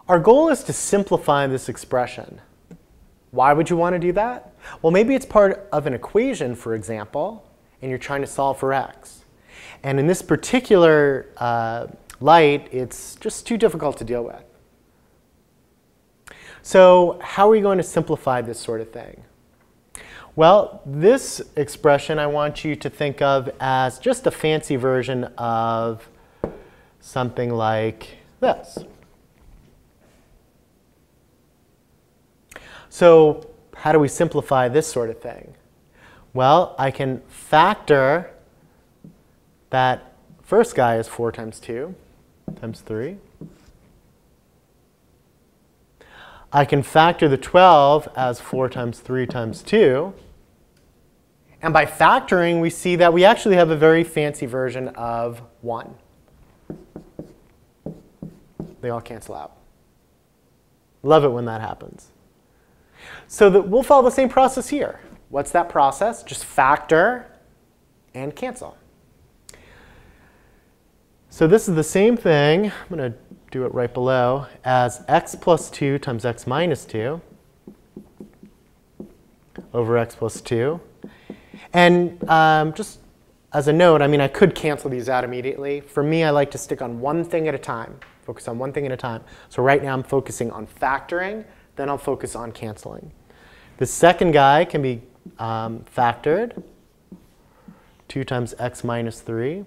Our goal is to simplify this expression. Why would you want to do that? Well, maybe it's part of an equation, for example, and you're trying to solve for x. And in this particular light, it's just too difficult to deal with. So how are we going to simplify this sort of thing? Well, this expression I want you to think of as just a fancy version of something like this. So how do we simplify this sort of thing? Well, I can factor that first guy is 4 times 2 times 3. I can factor the 12 as 4 times 3 times 2. And by factoring, we see that we actually have a very fancy version of 1. They all cancel out. Love it when that happens. So we'll follow the same process here. What's that process? Just factor and cancel. So this is the same thing. I'm going to do it right below as x plus 2 times x minus 2 over x plus 2. And just as a note, I mean, I could cancel these out immediately. For me, I like to stick on one thing at a time, focus on one thing at a time. So right now, I'm focusing on factoring. Then I'll focus on canceling. The second guy can be factored, 2 times x minus 3.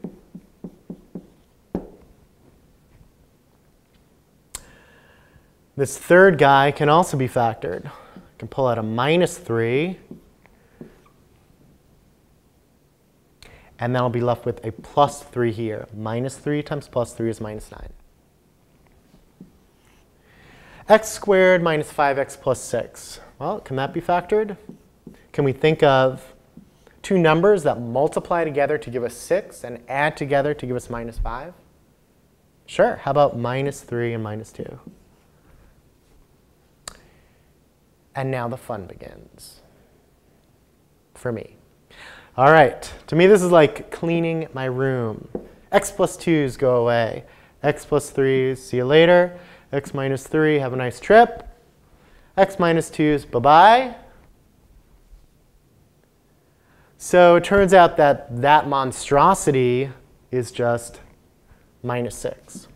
This third guy can also be factored. I can pull out a minus 3. And then I'll be left with a plus 3 here. Minus 3 times plus 3 is minus 9. X squared minus 5x plus 6. Well, can that be factored? Can we think of two numbers that multiply together to give us 6 and add together to give us minus 5? Sure. How about minus 3 and minus 2? And now the fun begins. For me. All right. To me, this is like cleaning my room. X plus 2's go away. X plus 3's, see you later. X minus 3, have a nice trip. X minus 2's, bye-bye. So it turns out that that monstrosity is just minus 6.